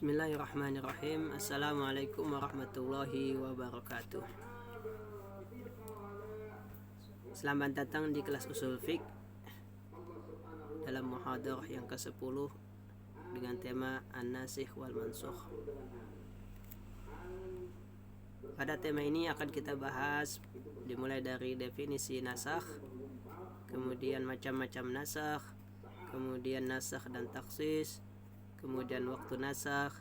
Bismillahirrahmanirrahim. Assalamualaikum warahmatullahi wabarakatuh. Selamat datang di kelas usul fiqh dalam muhadarah yang ke-10 dengan tema An-Nasikh wal Mansukh. Pada tema ini akan kita bahas dimulai dari definisi nasakh, kemudian macam-macam nasakh, kemudian nasakh dan taksis, kemudian waktu nasakh,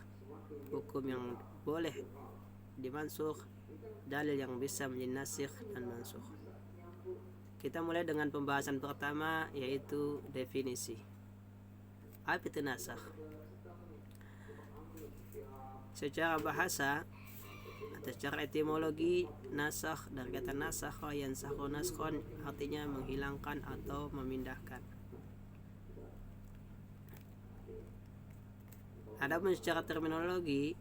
hukum yang boleh dimansukh, dalil yang bisa menjadi nasikh dan mansukh. Kita mulai dengan pembahasan pertama, yaitu definisi. Apa itu nasakh? Secara bahasa atau secara etimologi, nasakh dari kata nasakha yansakhu naskhon, artinya menghilangkan atau memindahkan. Adapun secara terminologi,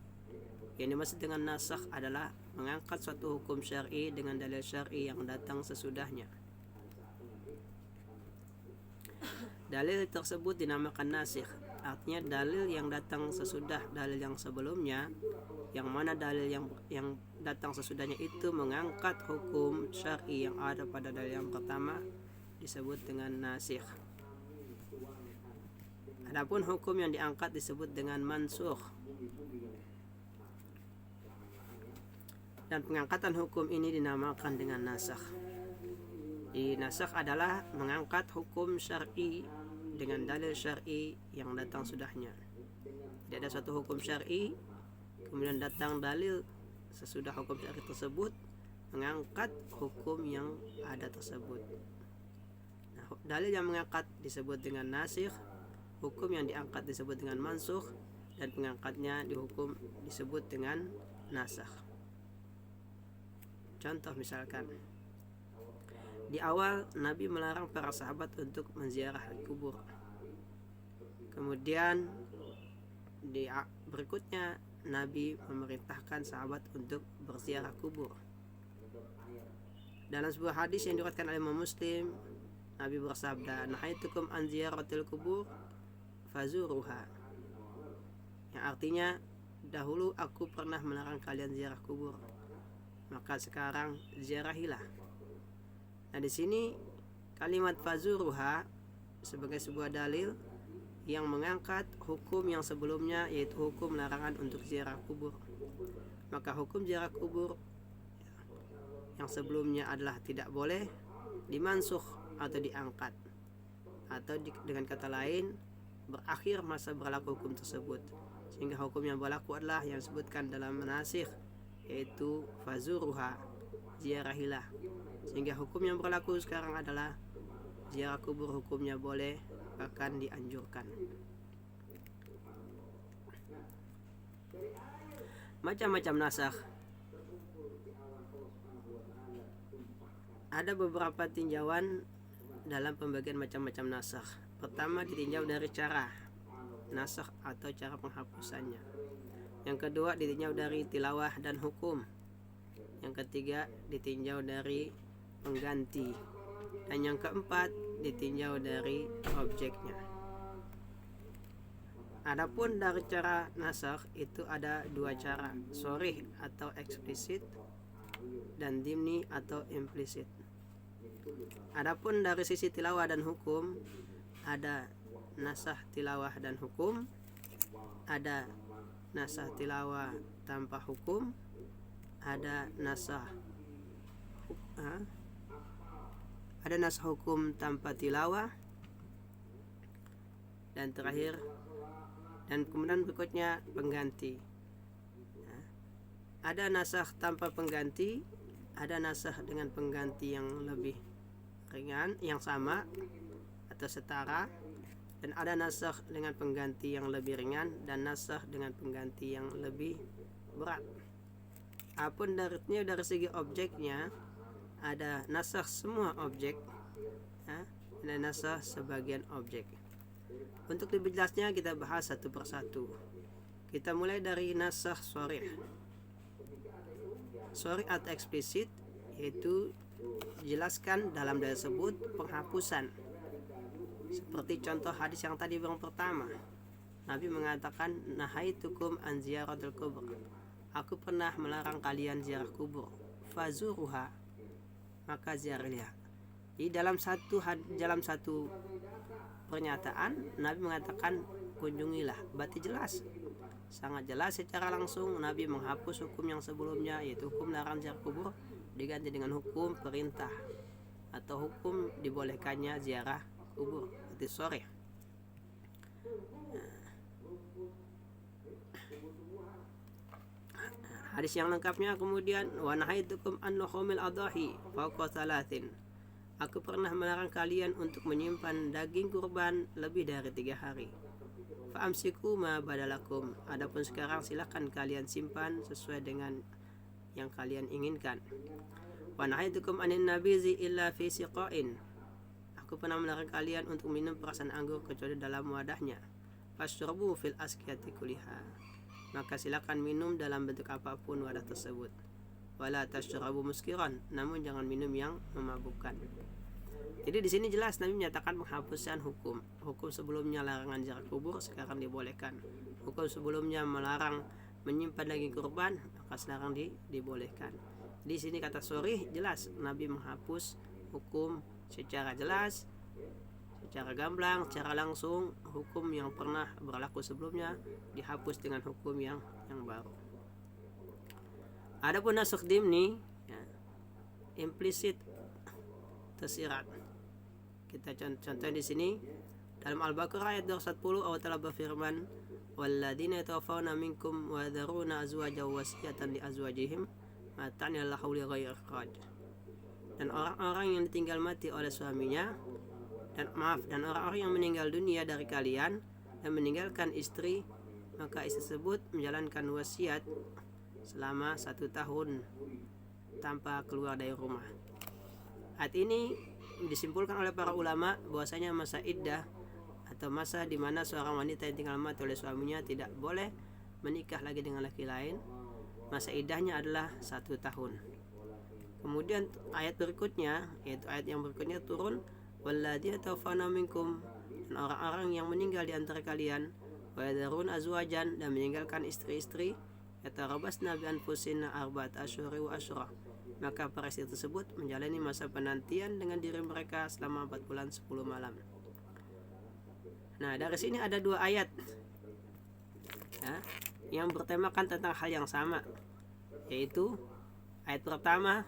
yang dimaksud dengan nasakh adalah mengangkat suatu hukum syar'i dengan dalil syar'i yang datang sesudahnya. Dalil tersebut dinamakan nasikh, artinya dalil yang datang sesudah dalil yang sebelumnya, yang mana dalil yang datang sesudahnya itu mengangkat hukum syar'i yang ada pada dalil yang pertama, disebut dengan nasikh. Adapun hukum yang diangkat disebut dengan mansukh. Dan pengangkatan hukum ini dinamakan dengan nasakh. Di nasakh adalah mengangkat hukum syar'i dengan dalil syar'i yang datang sudahnya. Jadi ada suatu hukum syar'i, kemudian datang dalil sesudah hukum syar'i tersebut mengangkat hukum yang ada tersebut. Nah, dalil yang mengangkat disebut dengan nasikh, hukum yang diangkat disebut dengan mansukh, dan pengangkatnya dihukum disebut dengan nasakh. Contoh misalkan, di awal Nabi melarang para sahabat untuk menziarah kubur. Kemudian di berikutnya Nabi memerintahkan sahabat untuk berziarah kubur. Dalam sebuah hadis yang diriwayatkan oleh Imam Muslim, Nabi bersabda, "Nahaitukum an ziyaratil kubur fazuruha." Yang artinya, dahulu aku pernah melarang kalian ziarah kubur, maka sekarang ziarahilah. Nah, di sini kalimat fazuruha sebagai sebuah dalil yang mengangkat hukum yang sebelumnya, yaitu hukum larangan untuk ziarah kubur. Maka hukum ziarah kubur yang sebelumnya adalah tidak boleh dimansukh atau diangkat, atau dengan kata lain berakhir masa berlaku hukum tersebut, sehingga hukum yang berlaku adalah yang disebutkan dalam nasikh, yaitu fazuruha, ziarahilah. Sehingga hukum yang berlaku sekarang adalah ziarah kubur, hukumnya boleh, bahkan dianjurkan. Macam-macam nasakh. Ada beberapa tinjauan dalam pembagian macam-macam nasakh. Pertama, ditinjau dari cara nasakh atau cara penghapusannya. Yang kedua, ditinjau dari tilawah dan hukum. Yang ketiga, ditinjau dari pengganti. Dan yang keempat, ditinjau dari objeknya. Adapun dari cara nasakh itu ada dua cara, sharih atau eksplisit, dan dimni atau implisit. Adapun dari sisi tilawah dan hukum, ada nasakh tilawah dan hukum, ada nasakh tilawah tanpa hukum, ada nasakh hukum tanpa tilawah, dan terakhir dan kemudian berikutnya pengganti. Ada nasakh tanpa pengganti, ada nasakh dengan pengganti yang lebih ringan, yang sama atau setara, dan ada nasakh dengan pengganti yang lebih ringan dan nasakh dengan pengganti yang lebih berat. Apun dari segi objeknya, ada nasakh semua objek, dan nasakh sebagian objek. Untuk lebih jelasnya kita bahas satu persatu. Kita mulai dari nasakh sharih. Sharih atau eksplisit, yaitu dijelaskan dalam dalil tersebut penghapusan. Seperti contoh hadis yang tadi yang pertama, Nabi mengatakan, nahaitukum an ziyaratul kubur, aku pernah melarang kalian ziarah kubur, fazuruha, maka ziarahilah. Jadi dalam satu pernyataan Nabi mengatakan kunjungilah, berarti jelas, sangat jelas secara langsung Nabi menghapus hukum yang sebelumnya, yaitu hukum larang ziarah kubur diganti dengan hukum perintah atau hukum dibolehkannya ziarah kubur. Itu sore. Hadis yang lengkapnya kemudian, wa nahaitukum an luhumil adahi fawqa thalathin, aku pernah melarang kalian untuk menyimpan daging kurban lebih dari 3 hari. Fa'amsiku ma badalakum, adapun sekarang silakan kalian simpan sesuai dengan yang kalian inginkan. Wa nahaitukum anin nabizi illa fi siqain, aku pernah melarang kalian untuk minum perasan anggur kecuali dalam wadahnya. Fashrabu fil askiyati kuliha, maka silakan minum dalam bentuk apapun wadah tersebut. Wala tashrabu muskiran, namun jangan minum yang memabukkan. Jadi di sini jelas Nabi menyatakan penghapusan hukum sebelumnya larangan ziarah kubur sekarang dibolehkan. Hukum sebelumnya melarang menyimpan daging kurban, maka sekarang dibolehkan. Di sini kata sorih jelas Nabi menghapus hukum secara jelas, secara gamblang, secara langsung. Hukum yang pernah berlaku sebelumnya dihapus dengan hukum yang baru. Adapun nasakh dimni, ya, implisit tersirat. Kita contoh di sini dalam Al-Baqarah ayat 210, Allah Ta'ala berfirman, walladzina yatawaffawna minkum wa yadharuna azwajan wasiyatan li azwajihim mata'an ila hauli ghairi ikhraj. Dan orang-orang yang ditinggal mati oleh suaminya, dan orang-orang yang meninggal dunia dari kalian dan meninggalkan istri, maka istri tersebut menjalankan wasiat selama 1 tahun tanpa keluar dari rumah. Ayat ini disimpulkan oleh para ulama bahwasanya masa iddah atau masa di mana seorang wanita yang tinggal mati oleh suaminya tidak boleh menikah lagi dengan laki lain, masa iddahnya adalah 1 tahun. Kemudian ayat berikutnya, yaitu ayat yang berikutnya turun, walladzina tawaffawna minkum, dan orang-orang yang meninggal di antara kalian, wa yadharun azwajan, dan meninggalkan istri-istri, yatarabasna bi anfusinna arba'at asyhuri wa asyra, maka para istri tersebut menjalani masa penantian dengan diri mereka selama 4 bulan 10 malam. Nah, dari sini ada 2 ayat, ya, yang bertemakan tentang hal yang sama, yaitu ayat pertama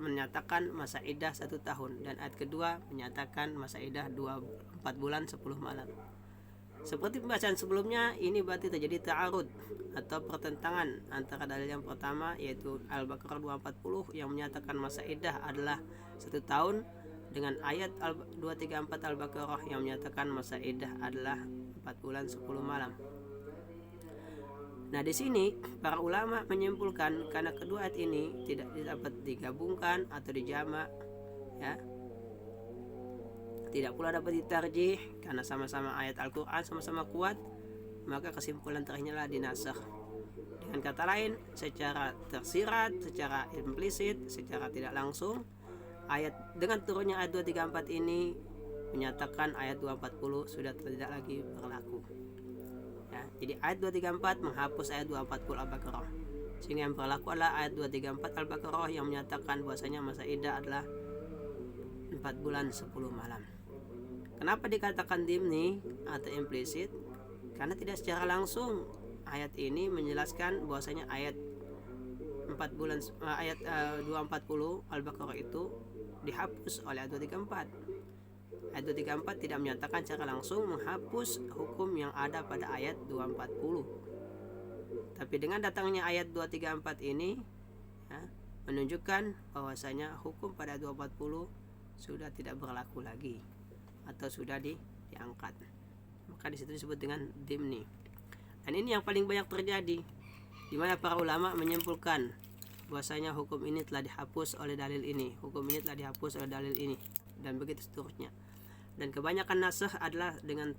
menyatakan masa iddah 1 tahun, dan ayat kedua menyatakan masa iddah 4 bulan 10 malam. Seperti pembacaan sebelumnya, ini berarti terjadi ta'arud atau pertentangan antara dalil yang pertama, yaitu Al-Baqarah 240 yang menyatakan masa iddah adalah 1 tahun, dengan ayat 234 Al-Baqarah yang menyatakan masa iddah adalah 4 bulan 10 malam. Nah, di sini para ulama menyimpulkan karena kedua ayat ini tidak dapat digabungkan atau dijamak, ya, tidak pula dapat ditarjih karena sama-sama ayat Al-Quran sama-sama kuat, maka kesimpulan terakhirnya lah dinasakh. Dengan kata lain, secara tersirat, secara implisit, secara tidak langsung, ayat dengan turunnya ayat 234 ini menyatakan ayat 240 sudah tidak lagi berlaku, ya. Jadi ayat 234 menghapus ayat 240 Al-Baqarah, sehingga yang berlaku adalah ayat 234 Al-Baqarah yang menyatakan bahwasanya masa iddah adalah 4 bulan 10 malam. Kenapa dikatakan dimni atau implisit? Karena tidak secara langsung ayat ini menjelaskan bahwasanya ayat 240 Al-Baqarah itu dihapus oleh ayat 234. Ayat 234 tidak menyatakan secara langsung menghapus hukum yang ada pada ayat 240. Tapi dengan datangnya ayat 234 ini, ya, menunjukkan bahwasanya hukum pada 240 sudah tidak berlaku lagi atau sudah diangkat. Maka disitu disebut dengan dimni. Dan ini yang paling banyak terjadi, di mana para ulama menyimpulkan bahwasanya hukum ini telah dihapus oleh dalil ini, hukum ini telah dihapus oleh dalil ini, dan begitu seterusnya. Dan kebanyakan nasakh adalah dengan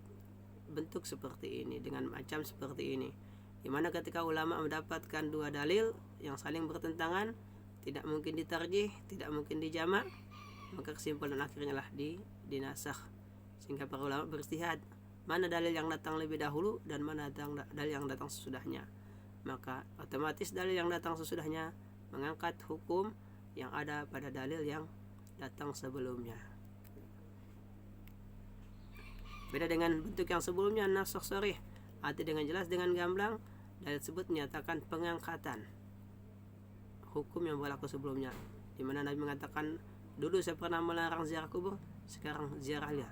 bentuk seperti ini, dengan macam seperti ini, di mana ketika ulama mendapatkan 2 dalil yang saling bertentangan, tidak mungkin ditarjih, tidak mungkin dijamak, maka kesimpulan akhirnya lah dinasakh, sehingga para ulama beristihad mana dalil yang datang lebih dahulu dan mana dalil yang datang sesudahnya. Maka otomatis dalil yang datang sesudahnya mengangkat hukum yang ada pada dalil yang datang sebelumnya. Beda dengan bentuk yang sebelumnya, nasakh sharih, arti dengan jelas dengan gamblang, dalil tersebut menyatakan pengangkatan hukum yang berlaku sebelumnya, di mana Nabi mengatakan dulu saya pernah melarang ziarah kubur, sekarang ziarahnya.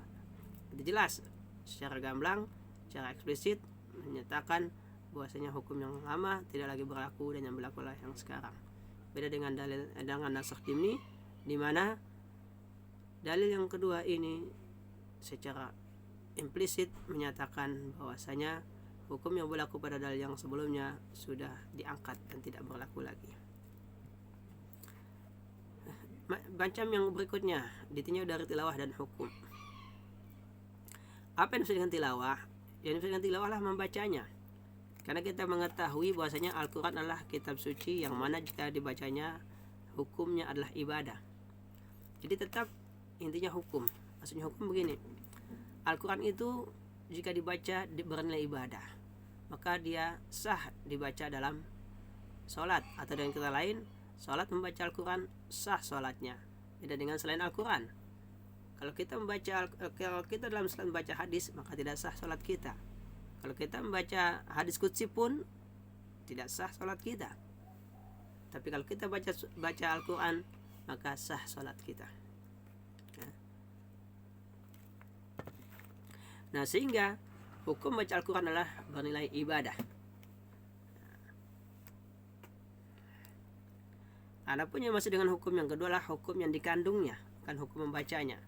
Itu jelas secara gamblang, secara eksplisit menyatakan bahwasanya hukum yang lama tidak lagi berlaku dan yang berlaku lah yang sekarang. Beda dengan dalil dengan nasakh dimni, di mana dalil yang kedua ini secara implisit menyatakan bahwasanya hukum yang berlaku pada dalil yang sebelumnya sudah diangkat dan tidak berlaku lagi. Macam yang berikutnya ditinjau dari tilawah dan hukum. Apa yang dimaksud dengan tilawah? Yang dimaksud dengan tilawah lah membacanya. Karena kita mengetahui bahwasanya Al-Quran adalah kitab suci yang mana jika dibacanya hukumnya adalah ibadah. Jadi tetap intinya hukum. Maksudnya hukum begini, Al-Quran itu jika dibaca bernilai ibadah, maka dia sah dibaca dalam sholat. Atau dengan kata lain, sholat membaca Al-Quran sah sholatnya. Beda dengan selain Al-Quran. Kalau kita dalam sholat membaca hadis, maka tidak sah sholat kita. Kalau kita membaca hadis qudsi pun tidak sah sholat kita. Tapi kalau kita baca Al-Quran, maka sah sholat kita. Nah, sehingga hukum baca Al-Quran adalah bernilai ibadah. Adapun yang masih dengan hukum yang kedua adalah hukum yang dikandungnya, bukan hukum membacanya.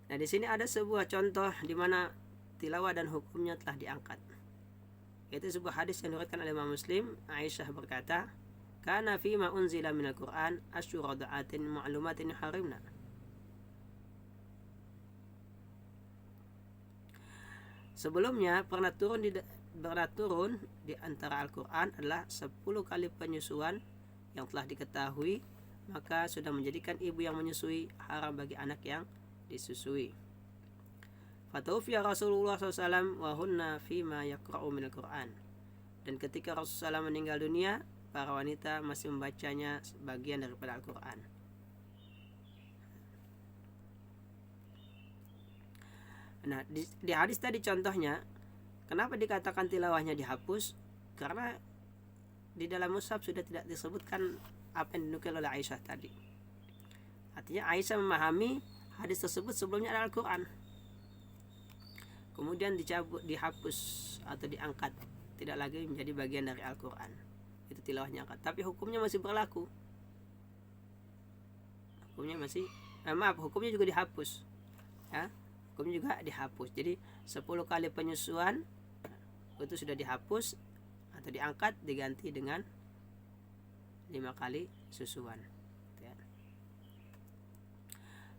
Nah, di sini ada sebuah contoh di mana tilawah dan hukumnya telah diangkat. Yaitu sebuah hadis yang diriwayatkan oleh Imam Muslim. Aisyah berkata, "Kana fi ma unzila minal Qur'an asyura da'atin ma'lumatin harimna." Sebelumnya pernah turun di antara Al-Quran adalah 10 kali penyusuan yang telah diketahui, maka sudah menjadikan ibu yang menyusui haram bagi anak yang disusui. Fatawfiya Rasulullah SAW wa hunna fima yaqra'u minal Quran. Dan ketika Rasulullah SAW meninggal dunia, para wanita masih membacanya sebagian daripada Al-Quran. Nah, di hadis tadi contohnya, kenapa dikatakan tilawahnya dihapus? Karena di dalam mushaf sudah tidak disebutkan apa yang dinukil oleh Aisyah tadi. Artinya Aisyah memahami hadis tersebut sebelumnya ada Al-Quran, kemudian dihapus atau diangkat, tidak lagi menjadi bagian dari Al-Quran. Itu tilawahnya angkat, tapi hukumnya masih berlaku. Hukumnya juga dihapus, ya. Hukumnya juga dihapus. Jadi 10 kali penyusuan itu sudah dihapus atau diangkat, diganti dengan 5 kali susuan.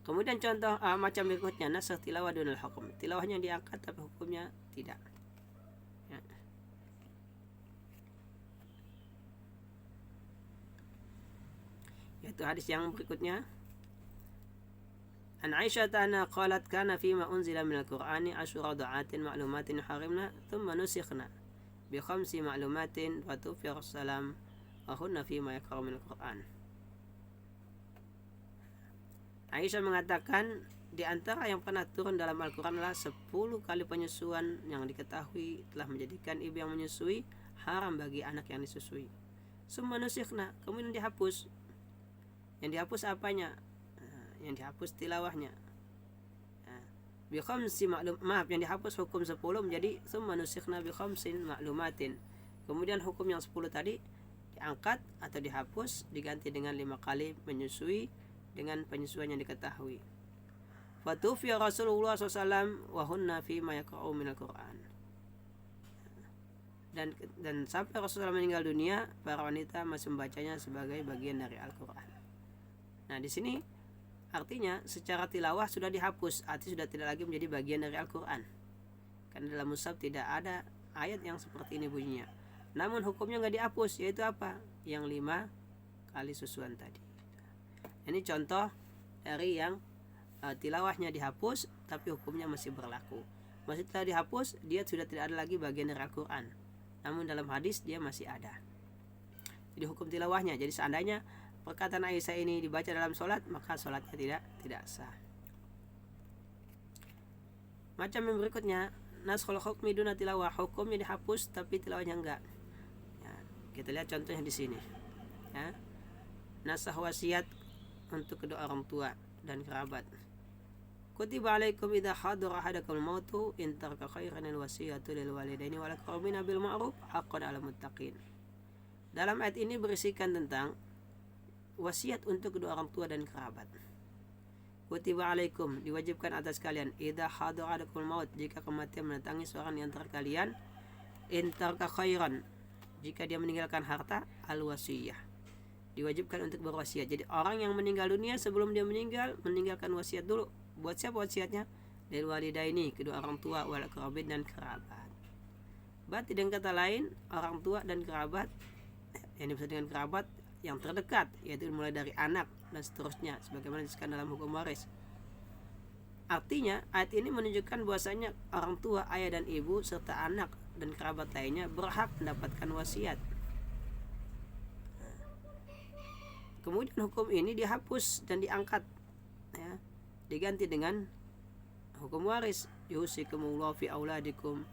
Kemudian contoh macam berikutnya, nasakh tilawah dunal hukum. Tilawahnya diangkat tapi hukumnya tidak. Ya. Yaitu hadis yang berikutnya. An Aisyah ta'ana qalat kana fima unzila minal Qur'ani asyura da'atin ma'lumatin harimna thumma nusikhna bi khamsi ma'lumatin wa tufiya Rasulullah wa hunna fima yaqra'u minal Qur'an. Aisyah mengatakan di antara yang pernah turun dalam Al-Quran adalah 10 kali penyusuan yang diketahui telah menjadikan ibu yang menyusui haram bagi anak yang disusui. Summa nusikhna, kemudian dihapus. Yang dihapus apanya? Yang dihapus tilawahnya. Yang dihapus hukum 10 menjadi summa nusikhna bi khamsin ma'lumatin. Kemudian hukum yang 10 tadi diangkat atau dihapus, diganti dengan 5 kali menyusui dengan penyusuan yang diketahui. Fatufiya Rasulullah SAW wa hunna fi ma yaqra'u minal Qur'an. Dan sampai Rasulullah meninggal dunia, para wanita masih membacanya sebagai bagian dari Al-Quran. Nah, di sini artinya secara tilawah sudah dihapus, artinya sudah tidak lagi menjadi bagian dari Al-Quran. Karena dalam mushaf tidak ada ayat yang seperti ini bunyinya. Namun hukumnya nggak dihapus, yaitu apa? Yang 5 kali susuan tadi. Ini contoh dari yang tilawahnya dihapus tapi hukumnya masih berlaku. Maksudnya telah dihapus, dia sudah tidak ada lagi bagian dari Al-Quran. Namun dalam hadis dia masih ada. Jadi hukum tilawahnya, jadi seandainya perkataan Aisyah ini dibaca dalam sholat, maka sholatnya tidak sah. Macam yang berikutnya, naskhul hukmi duna tilawah, hukumnya dihapus tapi tilawahnya enggak. Ya, kita lihat contohnya di sini. Ya. Nasah wasiat untuk kedua orang tua dan kerabat. Kutiba alaikum idza hadara ahadakumul mautu in taraka khairan alwasiyatu lil walidaini wal aqrabina bil ma'ruf haqqan 'alal muttaqin. Dalam ayat ini berisikan tentang wasiat untuk kedua orang tua dan kerabat. Kutiba alaikum, diwajibkan atas kalian, idza hadara ahadakumul maut, jika kematian mendatangi seorang di antara kalian, in taraka khairan, jika dia meninggalkan harta, al-wasiyah, diwajibkan untuk berwasiat. Jadi orang yang meninggal dunia sebelum dia meninggal, meninggalkan wasiat dulu. Buat siapa wasiatnya? Lil walidaini, kedua orang tua, wal aqrabin dan kerabat. Berarti dengan kata lain, orang tua dan kerabat, yang dimaksud dengan kerabat yang terdekat, yaitu mulai dari anak dan seterusnya, sebagaimana disebutkan dalam hukum waris. Artinya ayat ini menunjukkan bahwasanya orang tua, ayah dan ibu serta anak dan kerabat lainnya berhak mendapatkan wasiat. Kemudian hukum ini dihapus dan diangkat, ya, diganti dengan hukum waris. Yusikumullahu fi auladikum,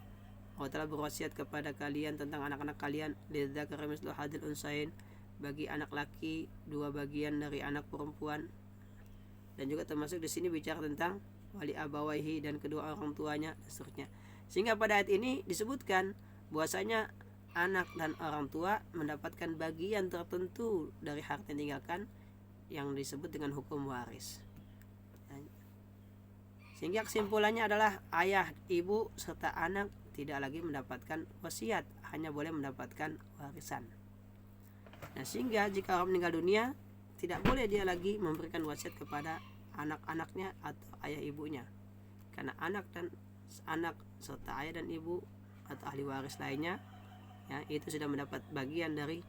Allah telah berwasiat kepada kalian tentang anak-anak kalian, lidzakari mislu hadzal unsayain, bagi anak laki 2 bagian dari anak perempuan. Dan juga termasuk di sini bicara tentang wali abawaihi dan kedua orang tuanya dan seterusnya. Sehingga pada ayat ini disebutkan bahwasanya anak dan orang tua mendapatkan bagian tertentu dari harta yang ditinggalkan, yang disebut dengan hukum waris. Sehingga kesimpulannya adalah ayah, ibu serta anak tidak lagi mendapatkan wasiat, hanya boleh mendapatkan warisan. Nah, sehingga jika orang meninggal dunia, tidak boleh dia lagi memberikan wasiat kepada anak-anaknya atau ayah ibunya, karena anak serta ayah dan ibu atau ahli waris lainnya, ya, itu sudah mendapat bagian dari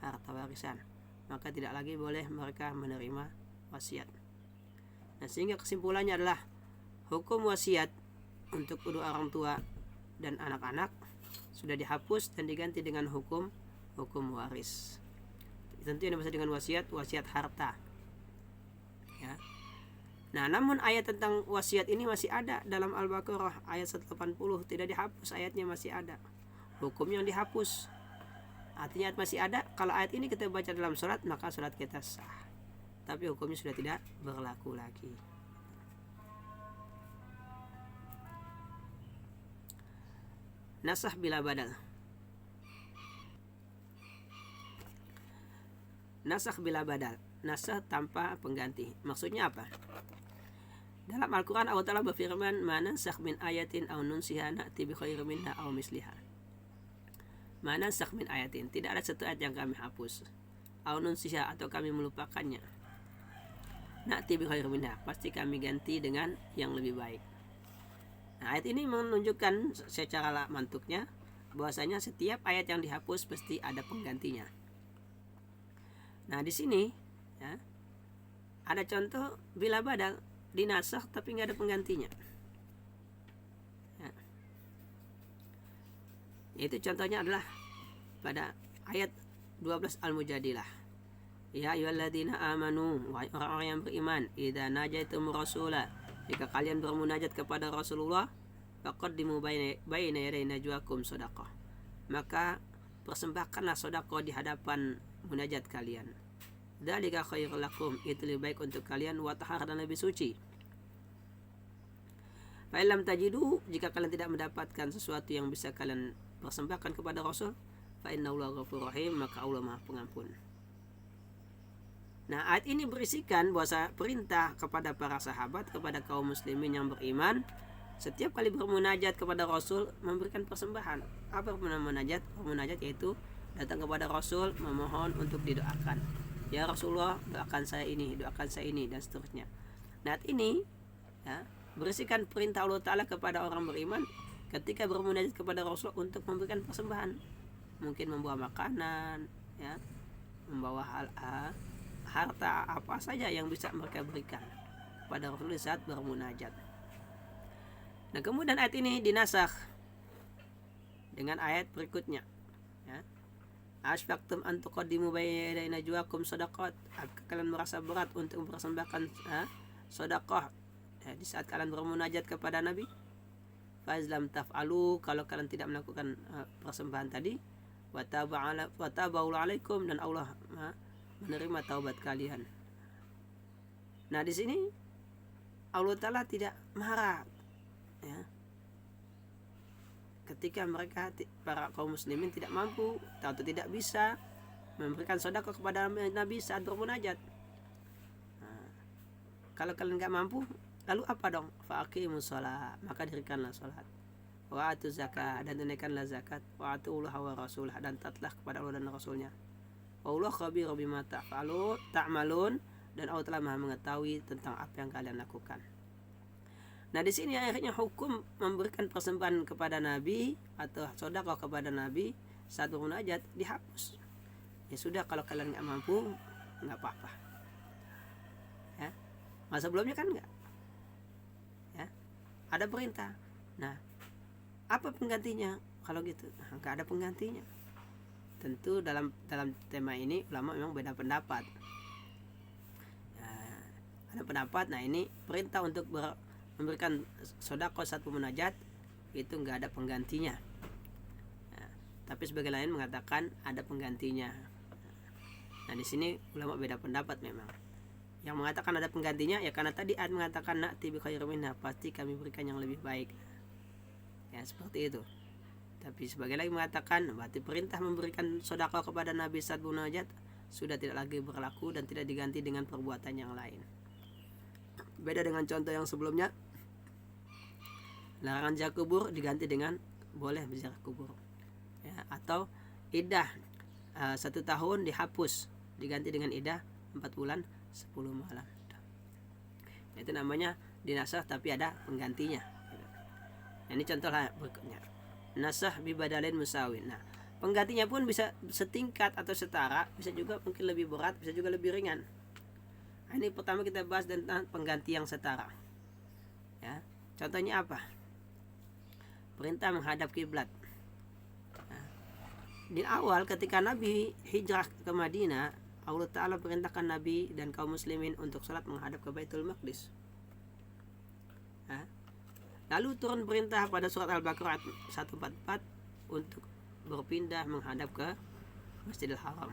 harta warisan, maka tidak lagi boleh mereka menerima wasiat. Nah, sehingga kesimpulannya adalah hukum wasiat untuk kedua orang tua dan anak-anak sudah dihapus dan diganti dengan hukum waris. Tentu yang dimaksud dengan wasiat harta, ya. Nah, namun ayat tentang wasiat ini masih ada dalam Al-Baqarah ayat 180, tidak dihapus, ayatnya masih ada. Hukum yang dihapus, artinya masih ada. Kalau ayat ini kita baca dalam sholat, maka sholat kita sah, tapi hukumnya sudah tidak berlaku lagi. Nasah bila badal. Nasah bila badal, nasah tanpa pengganti. Maksudnya apa? Dalam Al-Quran Allah Ta'ala berfirman, "Mana nansakh min ayatin aw nunsiha na'ti bi khairin minha aw misliha." Mana nansakh min ayatin, tidak ada satu ayat yang kami hapus, aw nunsiha, atau kami melupakannya, na'ti bi khairin minha, pasti kami ganti dengan yang lebih baik. Nah, ayat ini menunjukkan secara mantuknya bahwasanya setiap ayat yang dihapus pasti ada penggantinya. Nah, di sini, ya, ada contoh bila badal dinasakh tapi nggak ada penggantinya, ya. Itu contohnya adalah pada ayat 12 Al-Mujadilah. Ya ayyuhalladzina amanu, wahai orang-orang yang beriman, idza najaitum rasula, jika kalian bermunajat kepada Rasulullah, faqaddimu baina yaday najwakum shadaqah, maka persembahkanlah sedekah di hadapan munajat kalian. Dzalika khairul lakum, itu lebih baik untuk kalian, wa tahar, dan lebih suci. Fa illam tajidu, jika kalian tidak mendapatkan sesuatu yang bisa kalian persembahkan kepada Rasul, fa innallaha ghafurur rahim, maka Allah Maha Pengampun. Nah, ayat ini berisikan bahwa perintah kepada para sahabat, kepada kaum muslimin yang beriman, setiap kali bermunajat kepada Rasul memberikan persembahan. Apa munajat? Munajat yaitu datang kepada Rasul memohon untuk didoakan. Ya Rasulullah, doakan saya ini, dan seterusnya. Nah, ini, ya, berisikan perintah Allah Ta'ala kepada orang beriman ketika bermunajat kepada Rasul untuk memberikan persembahan. Mungkin membawa makanan, ya, membawa harta apa saja yang bisa mereka berikan pada Rasul saat bermunajat. Nah kemudian ayat ini dinasakh dengan ayat berikutnya, ya. Asfaqtum an tuqaddimu baina yaday najwakum shadaqat. Apakah kalian merasa berat untuk mempersembahkan sedekah di saat kalian bermunajat kepada Nabi? Fazlam taf'alu, kalau kalian tidak melakukan persembahan tadi, wa tabaul alaikum, dan Allah menerima taubat kalian. Nah di sini Allah Ta'ala tidak marah, ya, ketika mereka, para kaum muslimin, tidak mampu atau tidak bisa memberikan sedekah kepada Nabi saat bermunajat. Kalau kalian nggak mampu, lalu apa dong? Faqimus shalah, maka dirikanlah salat. Wa atu zakat, dan tunaikanlah zakat. Wa atu'ullah wa rasulah, dan taatlah kepada Allah dan Rasulnya. Wa Allah khabiru bima ta'malun, dan Allah telah Maha mengetahui tentang apa yang kalian lakukan. Nah di sini akhirnya hukum memberikan persembahan kepada Nabi atau sedekah kepada Nabi saat bermunajat dihapus. Ya sudah, kalau kalian nggak mampu, nggak apa-apa. Ya, masa sebelumnya kan nggak. Ya, ada perintah. Nah, apa penggantinya? Kalau gitu, nggak ada penggantinya. Tentu dalam tema ini ulama memang beda pendapat. Ya, ada pendapat. Nah ini perintah untuk memberikan sedekah saat munajat itu nggak ada penggantinya. Nah, tapi sebagian lain mengatakan ada penggantinya. Nah di sini ulama beda pendapat memang. Yang mengatakan ada penggantinya ya karena tadi ayat mengatakan na'ti bi khairin minha, pasti kami berikan yang lebih baik. Ya seperti itu. Tapi sebagian lagi mengatakan berarti perintah memberikan sedekah kepada Nabi saat munajat sudah tidak lagi berlaku dan tidak diganti dengan perbuatan yang lain. Beda dengan contoh yang sebelumnya, larangan ziarah kubur diganti dengan boleh ziarah kubur, ya, atau iddah 1 tahun dihapus diganti dengan iddah 4 bulan 10 malam. Itu namanya dinasah tapi ada penggantinya. Nah, ini contoh berikutnya, nasah bi badalin musawin. Nah penggantinya pun bisa setingkat atau setara, bisa juga mungkin lebih berat, bisa juga lebih ringan. Nah, ini pertama kita bahas tentang pengganti yang setara, ya. Contohnya apa? Perintah menghadap kiblat. Nah, di awal ketika Nabi hijrah ke Madinah, Allah Ta'ala perintahkan Nabi dan kaum muslimin untuk sholat menghadap ke Baitul Maqdis. Nah, lalu turun perintah pada surat Al-Baqarah 144 untuk berpindah menghadap ke Masjidil Haram.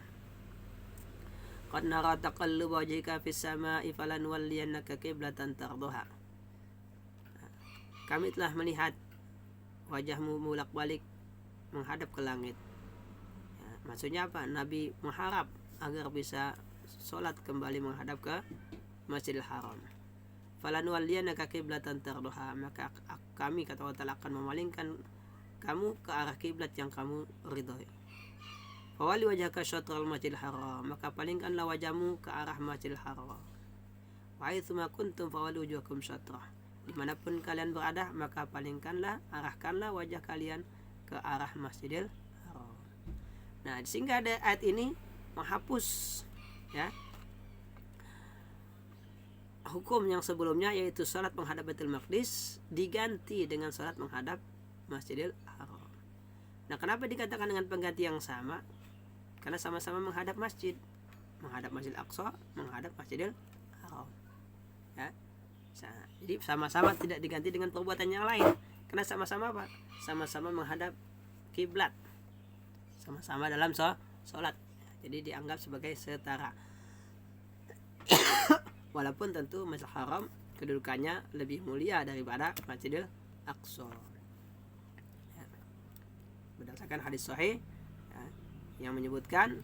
Qad nara taqalluba wajhika fis sama'i falanwalliyannaka qiblatan tardaha. Kami telah melihat wajahmu bolak-balik menghadap ke langit. Ya, maksudnya apa? Nabi mengharap agar bisa sholat kembali menghadap ke Masjidil Haram. Falanwalliyannaka qiblatan tardaha, maka kami, kata Allah Ta'ala, akan memalingkan kamu ke arah kiblat yang kamu ridhoi. Fawali wajhaka syatral Masjidil Haram, maka palingkanlah wajahmu ke arah Masjidil Haram. Wa aitsuma kuntum fawallu wujuhakum syatrah, dimanapun kalian berada maka palingkanlah, arahkanlah wajah kalian ke arah Masjidil Haram. Nah sehingga ada ayat ini menghapus, ya, hukum yang sebelumnya yaitu salat menghadap Baitul Maqdis diganti dengan salat menghadap Masjidil Haram. Nah kenapa dikatakan dengan pengganti yang sama? Karena sama-sama menghadap masjid, menghadap Masjidil Aqsa, menghadap Masjidil Haram, ya. Jadi sama-sama tidak diganti dengan perbuatan yang lain, karena sama-sama apa? Sama-sama menghadap kiblat, sama-sama dalam sholat. Jadi dianggap sebagai setara. Walaupun tentu Masjidil Haram kedudukannya lebih mulia daripada Masjidil Aqsa, ya. Berdasarkan hadis sahih, ya, yang menyebutkan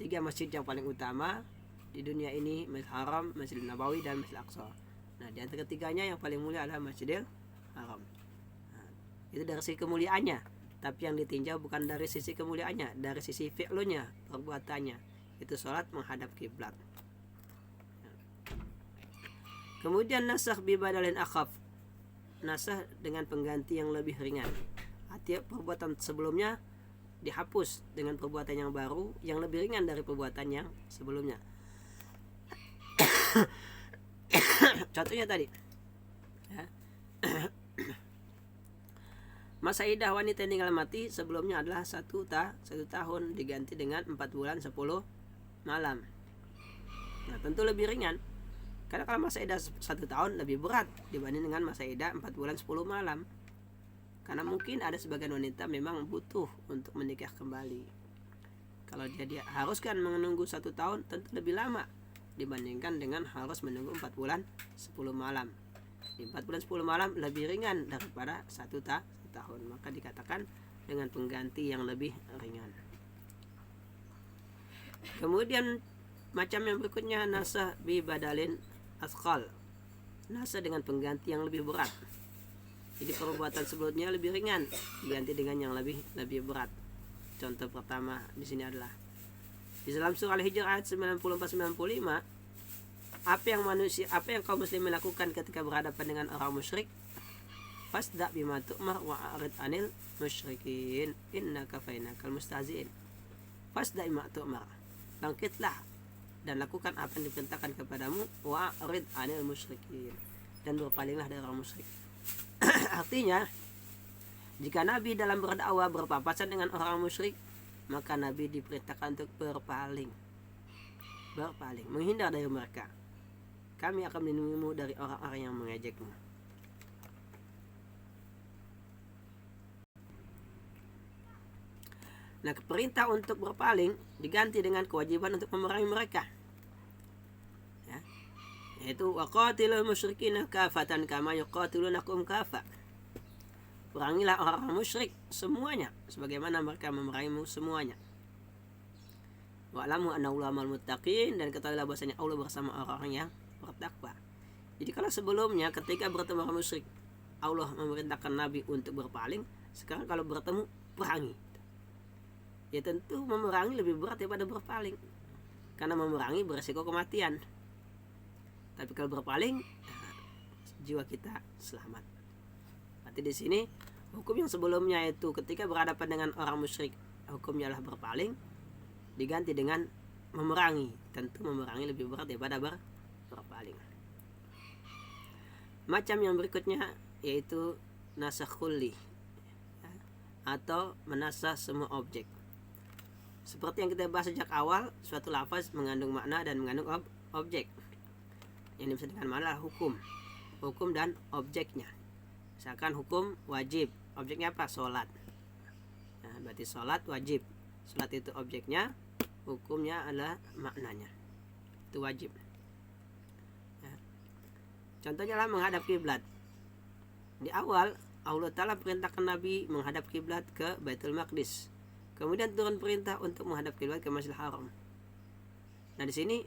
3 masjid yang paling utama di dunia ini, Masjidil Haram, Masjidil Nabawi, dan Masjidil Aqsa. Nah di antara ketiganya yang paling mulia adalah Masjidil Haram. Nah, itu dari sisi kemuliaannya. Tapi yang ditinjau bukan dari sisi kemuliaannya, dari sisi fi'lunya, perbuatannya, itu sholat menghadap kiblat. Kemudian nasakh bi badalin akhaf, nasakh dengan pengganti yang lebih ringan. Artinya perbuatan sebelumnya dihapus dengan perbuatan yang baru yang lebih ringan dari perbuatan yang sebelumnya. Contohnya tadi, ya. Masa iddah wanita yang tinggal mati sebelumnya adalah 1 tahun diganti dengan 4 bulan 10 malam. Nah, tentu lebih ringan. Karena kalau masa iddah 1 tahun lebih berat dibanding dengan masa iddah 4 bulan 10 malam. Karena mungkin ada sebagian wanita memang butuh untuk menikah kembali. Kalau dia haruskan menunggu 1 tahun tentu lebih lama dibandingkan dengan harus menunggu 4 bulan 10 malam. Di 4 bulan 10 malam lebih ringan daripada 1 tahun. Maka dikatakan dengan pengganti yang lebih ringan. Kemudian macam yang berikutnya nasah bi badalin asqal. Nasah dengan pengganti yang lebih berat. Jadi perbuatan sebelumnya lebih ringan diganti dengan yang lebih berat. Contoh pertama di sini adalah di dalam surah Al-Hijr ayat 94-95, apa yang kaum muslimin lakukan ketika berhadapan dengan orang musyrik? Fasda bima tu'mar wa a'rid 'anil musyrikin innaka fainakal mustahzi'in. Fasda bima tu'mar. Bangkitlah dan lakukan apa yang diperintahkan kepadamu, wa a'rid 'anil musyrikin, dan berpalinglah dari orang musyrik. Artinya, jika Nabi dalam berdakwah berpapasan dengan orang musyrik, maka Nabi diperintahkan untuk berpaling, menghindar dari mereka. Kami akan melindungimu dari orang-orang yang mengejekmu. Nah, perintah untuk berpaling diganti dengan kewajiban untuk memerangi mereka. Ya, yaitu waqatilul musyrikina kafatan kama yuqatilunakum kafa. Perangilah orang-orang musyrik semuanya sebagaimana mereka memerangimu semuanya. Wa'lamu annahu ma'al muttaqin, dan ketahuilah bahwasanya Allah bersama orang-orang yang bertakwa. Jadi kalau sebelumnya ketika bertemu orang musyrik Allah memerintahkan Nabi untuk berpaling, sekarang kalau bertemu perangi. Ya tentu memerangi lebih berat daripada berpaling. Karena memerangi beresiko kematian. Tapi kalau berpaling, jiwa kita selamat. Berarti di sini hukum yang sebelumnya itu ketika berhadapan dengan orang musyrik hukumnya adalah berpaling, diganti dengan memerangi. Tentu memerangi lebih berat daripada berpaling. Macam yang berikutnya yaitu nasakh kulli, atau menasah semua objek. Seperti yang kita bahas sejak awal, suatu lafaz mengandung makna dan mengandung objek. Yang dimaksud dengan makna adalah hukum dan objeknya. Misalkan hukum wajib, objeknya apa? Sholat. Nah, berarti sholat wajib. Sholat itu objeknya, hukumnya adalah maknanya. Itu wajib. Ya. Contohnya lah menghadap kiblat. Di awal Allah Ta'ala perintahkan Nabi menghadap kiblat ke Baitul Maqdis. Kemudian turun perintah untuk menghadap kiblat ke Masjidil Haram. Nah, di sini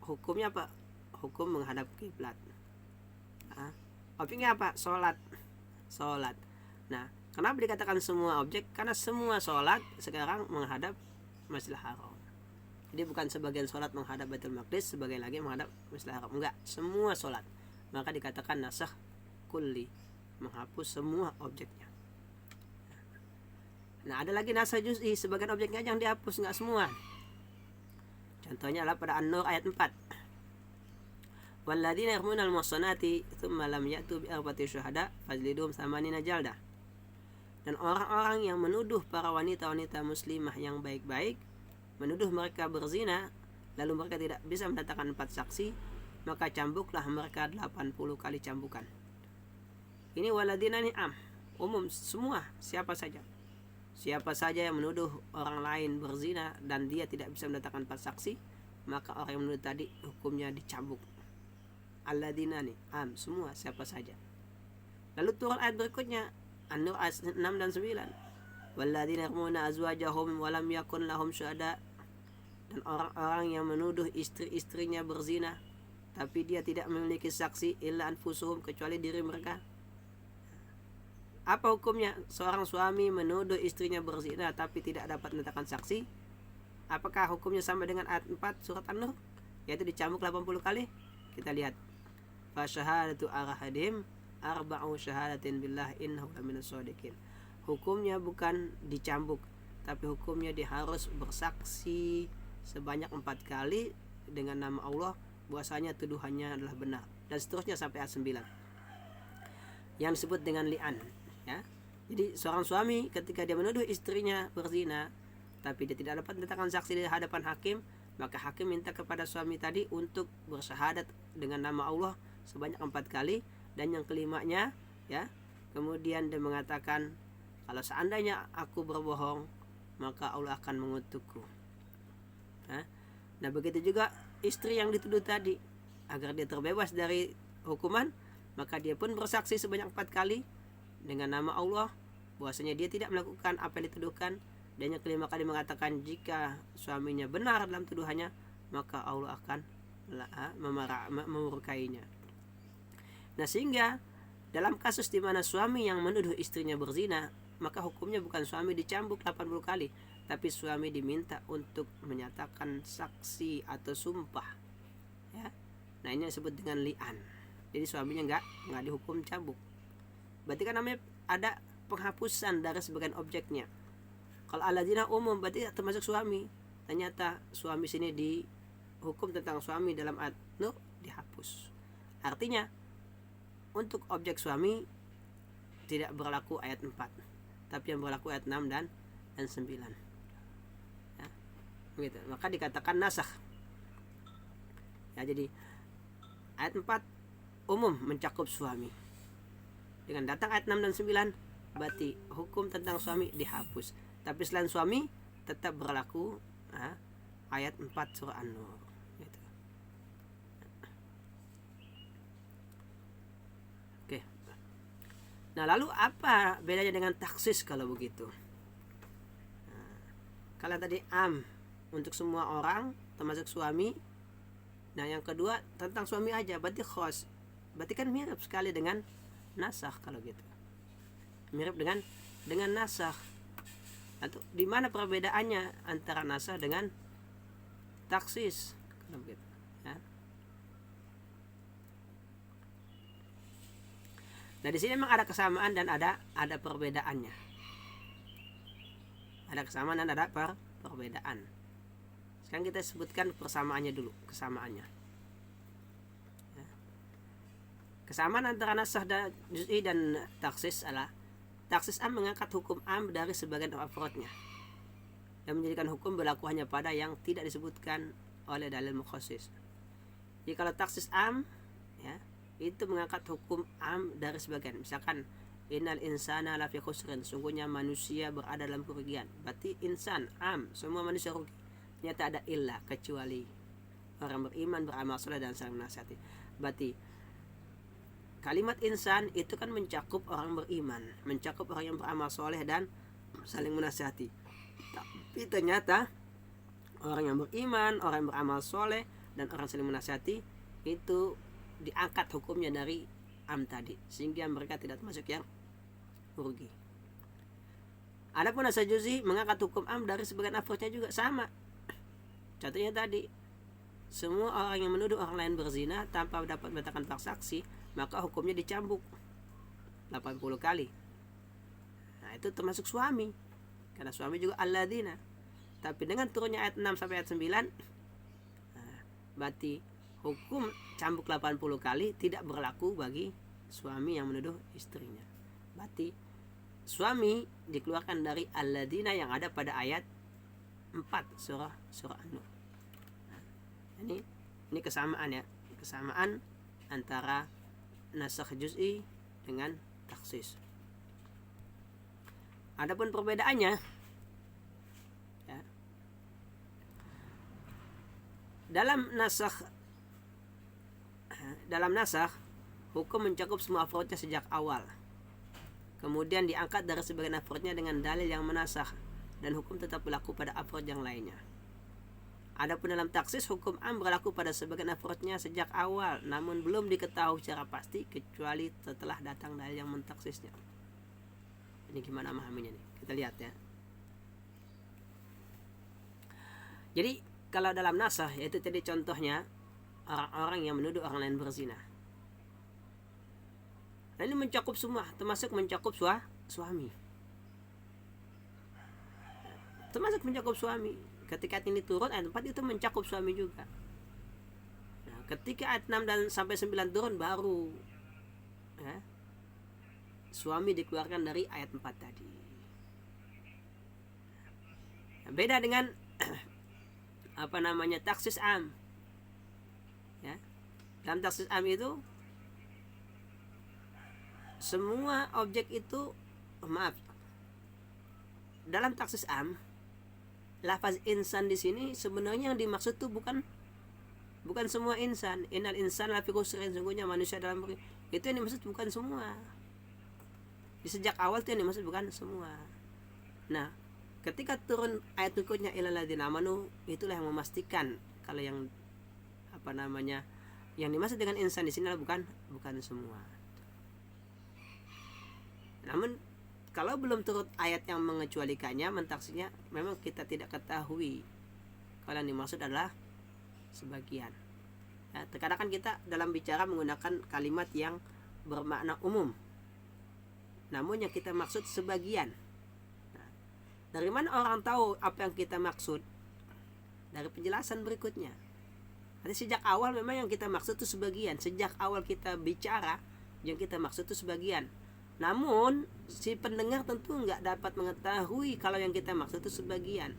hukumnya apa? Hukum menghadap kiblat. Nah, objeknya apa? Sholat. Nah, kenapa dikatakan semua objek? Karena semua sholat sekarang menghadap Masjidil Haram. Jadi bukan sebagian sholat menghadap Baitul Maqdis, sebagian lagi menghadap Masjidil Haram. Enggak, semua sholat. Maka dikatakan nasakh kulli, menghapus semua objeknya. Nah, ada lagi nasakh juz'i, sebagian objeknya yang dihapus, enggak semua. Contohnya adalah pada An-Nur ayat 4. Walladzina yarmunal muhsanati tsumma lam ya'tu bi arba'ati syuhada fajliduhum thamanina jaldah. Dan orang-orang yang menuduh para wanita-wanita muslimah yang baik-baik, menuduh mereka berzina, lalu mereka tidak bisa mendatangkan 4 saksi, maka cambuklah mereka 80 kali cambukan. Ini waladina ni'am, umum semua, siapa saja yang menuduh orang lain berzina dan dia tidak bisa mendatangkan 4 saksi, maka orang yang menuduh tadi hukumnya dicambuk. Alladzina ni'am, semua, siapa saja. Lalu turun ayat berikutnya, An-Nur ayat 6 dan 9. Walladzina yarmuna azwajahum wa lam yakun lahum syuhada, dan orang-orang yang menuduh istri-istrinya berzina tapi dia tidak memiliki saksi illa anfusuhum, kecuali diri mereka. Apa hukumnya seorang suami menuduh istrinya berzina tapi tidak dapat mendatangkan saksi? Apakah hukumnya sama dengan ayat 4 surat An-Nur, yaitu dicambuk 80 kali? Kita lihat. Fa syahadatu arahadim arba'u syahadatin billah innahu laminas shadiqin. Hukumnya bukan dicambuk, tapi hukumnya dia harus bersaksi sebanyak 4 kali dengan nama Allah bahwasanya tuduhannya adalah benar, dan seterusnya sampai ayat 9 yang disebut dengan li'an, ya. Jadi seorang suami ketika dia menuduh istrinya berzina, tapi dia tidak dapat mendatangkan saksi di hadapan hakim, maka hakim minta kepada suami tadi untuk bersyahadat dengan nama Allah sebanyak 4 kali, dan yang kelimanya ya, kemudian dia mengatakan, kalau seandainya aku berbohong maka Allah akan mengutukku. Nah begitu juga istri yang dituduh tadi, agar dia terbebas dari hukuman, maka dia pun bersaksi sebanyak 4 kali dengan nama Allah bahwasanya dia tidak melakukan apa yang dituduhkan, dan yang kelima kali mengatakan jika suaminya benar dalam tuduhannya maka Allah akan memurkainya. Nah sehingga dalam kasus di mana suami yang menuduh istrinya berzina, maka hukumnya bukan suami dicambuk 80 kali, tapi suami diminta untuk menyatakan saksi atau sumpah ya. Nah ini disebut dengan li'an. Jadi suaminya nggak dihukum cambuk. Berarti kan namanya ada penghapusan dari sebagian objeknya. Kalau alladzina umum berarti termasuk suami. Ternyata suami sini dihukum tentang suami dalam ayat Nur dihapus. Artinya untuk objek suami tidak berlaku ayat 4, tapi yang berlaku ayat 6 dan 9 ya, gitu. Maka dikatakan nasakh ya. Jadi ayat 4 umum mencakup suami. Dengan datang ayat 6 dan 9 berarti hukum tentang suami dihapus, tapi selain suami tetap berlaku ayat 4 surah An-Nur gitu. Oke. Nah lalu apa bedanya dengan taksis kalau begitu? Kalau tadi am untuk semua orang termasuk suami, nah yang kedua tentang suami aja berarti khos. Berarti kan mirip sekali dengan nasakh kalau gitu. Mirip dengan nasakh. Atau di mana perbedaannya antara nasakh dengan taksis kalau begitu ya. Nah di sini memang ada kesamaan dan ada perbedaannya. Ada kesamaan dan ada perbedaan. Sekarang kita sebutkan persamaannya dulu, kesamaannya. Ya. Kesamaan antara nasakh dan juz'i dan taksis adalah taksis am mengangkat hukum am dari sebagian afrodnya dan menjadikan hukum berlaku hanya pada yang tidak disebutkan oleh dalil mukhasis. Jadi kalau taksis am ya, itu mengangkat hukum am dari sebagian. Misalkan innal insana lafi khusrin, sungguhnya manusia berada dalam kerugian. Berarti insan am, semua manusia rugi. Ternyata ada illa, kecuali orang beriman, beramal saleh dan saling menasihati. Berarti kalimat insan itu kan mencakup orang beriman, mencakup orang yang beramal soleh dan saling menasihati. Tapi ternyata orang yang beriman, orang yang beramal soleh dan orang saling menasihati itu diangkat hukumnya dari am tadi, sehingga mereka tidak termasuk yang rugi. Adapun nasakh juz'i mengangkat hukum am dari sebagian afrodnya juga sama. Contohnya tadi, semua orang yang menuduh orang lain berzina tanpa dapat mendatangkan saksi, maka hukumnya dicambuk 80 kali. Nah itu termasuk suami, karena suami juga alladzina. Tapi dengan turunnya ayat 6 sampai ayat 9, berarti hukum cambuk 80 kali tidak berlaku bagi suami yang menuduh istrinya. Berarti suami dikeluarkan dari alladzina yang ada pada ayat 4 surah An-Nur. Nah, ini kesamaan ya, kesamaan antara nasakh juz'i dengan taksis. Adapun perbedaannya ya, dalam nasakh hukum mencakup semua afrodnya sejak awal, kemudian diangkat dari sebagian afrodnya dengan dalil yang menasakh, dan hukum tetap berlaku pada afrod yang lainnya. Adapun dalam taksis, hukum am berlaku pada sebagian afrodnya sejak awal, namun belum diketahui secara pasti kecuali setelah datang dalil yang mentaksisnya. Ini gimana memahaminya nih? Kita lihat ya. Jadi kalau dalam nasakh, yaitu tadi contohnya orang-orang yang menuduh orang lain berzina. Nah ini mencakup semua, termasuk mencakup suami. Termasuk mencakup suami. Ketika ini turun ayat 4 itu mencakup suami juga. Nah, ketika ayat 6 dan sampai 9 turun baru ya, suami dikeluarkan dari ayat 4 tadi. Nah, beda dengan taksis am. Ya. Dalam taksis am itu semua objek itu dalam taksis am, lafaz insan di sini sebenarnya yang dimaksud tuh bukan semua insan. Innal insan lafi khusrin, sungguhnya manusia dalam itu yang dimaksud bukan semua. Di sejak awal itu yang dimaksud bukan semua. Nah, ketika turun ayat berikutnya ilal ladzina amanu, itulah yang memastikan kalau yang yang dimaksud dengan insan di sini bukan semua. Namun kalau belum turun ayat yang mengecualikannya, mentaksinya memang kita tidak ketahui kalau yang dimaksud adalah sebagian. Ya, terkadang kan kita dalam bicara menggunakan kalimat yang bermakna umum, namun yang kita maksud sebagian. Nah, dari mana orang tahu apa yang kita maksud? Dari penjelasan berikutnya. Nanti sejak awal memang yang kita maksud itu sebagian. Sejak awal kita bicara, yang kita maksud itu sebagian. Namun si pendengar tentu nggak dapat mengetahui kalau yang kita maksud itu sebagian,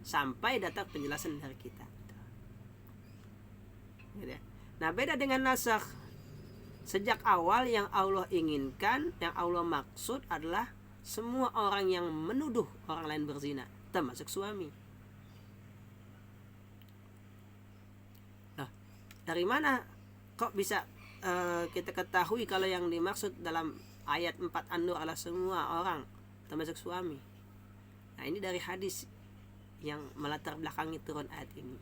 sampai datang penjelasan dari kita. Nah, beda dengan nasakh. Sejak awal yang Allah inginkan, yang Allah maksud adalah semua orang yang menuduh orang lain berzina, termasuk suami. Nah, dari mana kok bisa kita ketahui kalau yang dimaksud dalam ayat 4 An-Nur adalah semua orang termasuk suami? Nah, ini dari hadis yang melatar belakangi turun ayat ini,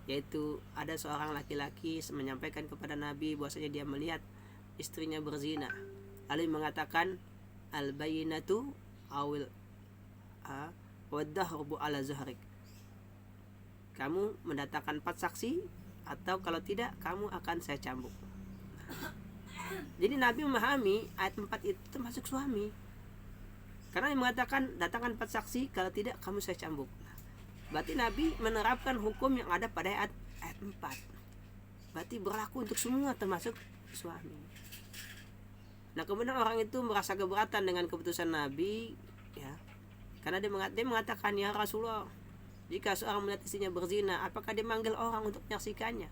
yaitu ada seorang laki-laki menyampaikan kepada Nabi bahwasanya dia melihat istrinya berzina, lalu mengatakan al-bayyinatu awil wadahrubu ala zuhrik, kamu mendatangkan 4 saksi atau kalau tidak kamu akan saya cambuk. Jadi Nabi memahami ayat 4 itu termasuk suami, karena dia mengatakan datangkan 4 saksi, kalau tidak kamu saya cambuk. Berarti Nabi menerapkan hukum yang ada pada ayat 4. Berarti berlaku untuk semua termasuk suami. Nah, kemudian orang itu merasa keberatan dengan keputusan Nabi, ya, karena dia mengatakan, ya Rasulullah, jika seorang melihat istrinya berzina, apakah dia manggil orang untuk menyaksikannya?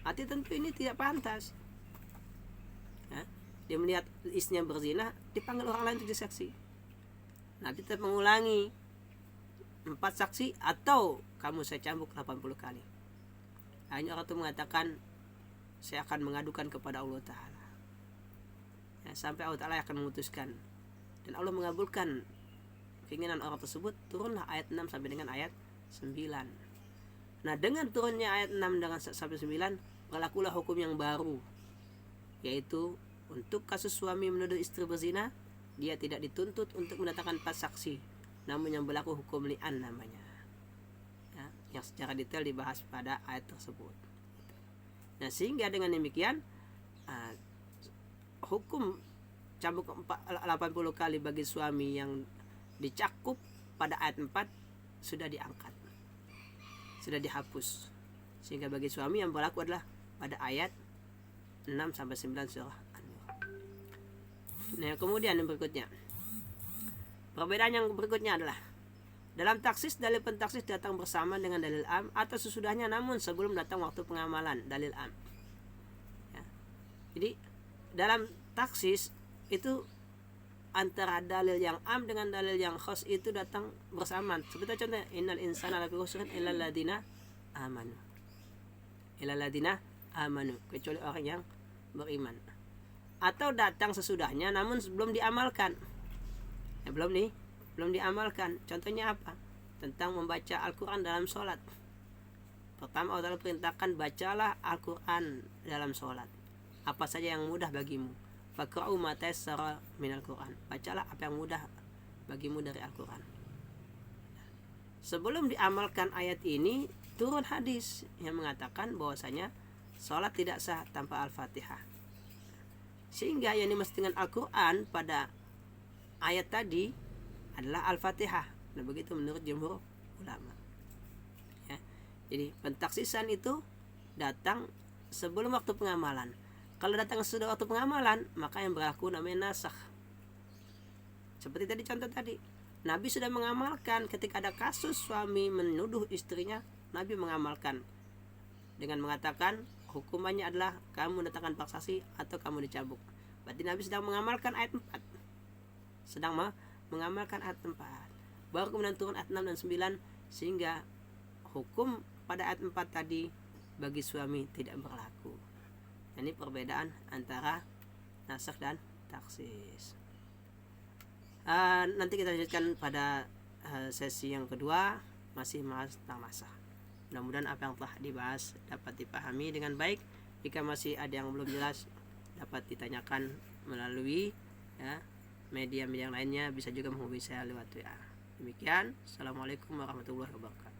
Arti tentu ini tidak pantas. Ya, dia melihat istrinya berzina, dipanggil orang lain untuk disaksi. Nabi tetap mengulangi 4 saksi atau kamu saya cambuk 80 kali. Hanya orang itu mengatakan, saya akan mengadukan kepada Allah Ta'ala, ya, sampai Allah Ta'ala akan memutuskan. Dan Allah mengabulkan keinginan orang tersebut. Turunlah ayat 6 sampai dengan ayat 9. Nah, dengan turunnya ayat 6 dengan sampai 9, berlakulah hukum yang baru, yaitu untuk kasus suami menuduh istri berzina, dia tidak dituntut untuk mendatangkan 4 saksi, namun yang berlaku hukum li'an namanya, ya, yang secara detail dibahas pada ayat tersebut. Nah, sehingga dengan demikian hukum cambuk 80 kali bagi suami yang dicakup pada ayat 4 sudah diangkat, sudah dihapus, sehingga bagi suami yang berlaku adalah pada ayat 6 sampai 9 surah An-Nur. Nah, kemudian yang berikutnya, perbedaan yang berikutnya adalah dalam taksis, dalil pentaksis datang bersama dengan dalil am atau sesudahnya, namun sebelum datang waktu pengamalan dalil am. Ya. Jadi dalam taksis itu antara dalil yang am dengan dalil yang khas itu datang bersamaan. Seperti contohnya, innal insana lafi khusrin illal ladzina amanu. Illal ladzina amanu, kecuali orang yang beriman. Atau datang sesudahnya namun belum diamalkan. Ya, belum diamalkan. Contohnya apa? Tentang membaca Al-Quran dalam sholat. Pertama Allah perintahkan, bacalah Al-Quran dalam sholat, apa saja yang mudah bagimu. Faqra'u ma tayassara minal Quran, bacalah apa yang mudah bagimu dari Al-Quran. Sebelum diamalkan ayat ini, turun hadis yang mengatakan bahwasanya sholat tidak sah tanpa Al-Fatihah. Sehingga yang dimaksud dengan Al-Quran pada ayat tadi adalah Al-Fatihah. Nah, begitu menurut jumhur ulama. Ya. Jadi pentaksisan itu datang sebelum waktu pengamalan. Kalau datang sudah waktu pengamalan, maka yang berlaku namanya nasakh. Seperti tadi contoh tadi, Nabi sudah mengamalkan ketika ada kasus suami menuduh istrinya, Nabi mengamalkan dengan mengatakan hukumannya adalah kamu mendatangkan pak saksi atau kamu dicambuk. Berarti Nabi sedang mengamalkan ayat 4. Sedang mengamalkan ayat 4. Baru kemudian turun ayat 6 dan 9, sehingga hukum pada ayat 4 tadi bagi suami tidak berlaku. Ini perbedaan antara nasakh dan taksis. Nanti kita lanjutkan pada sesi yang kedua, masih membahas tentang nasakh. Mudah-mudahan apa yang telah dibahas dapat dipahami dengan baik. Jika masih ada yang belum jelas, dapat ditanyakan melalui media-media yang lainnya, bisa juga menghubungi saya lewat WA. Demikian, assalamualaikum warahmatullahi wabarakatuh.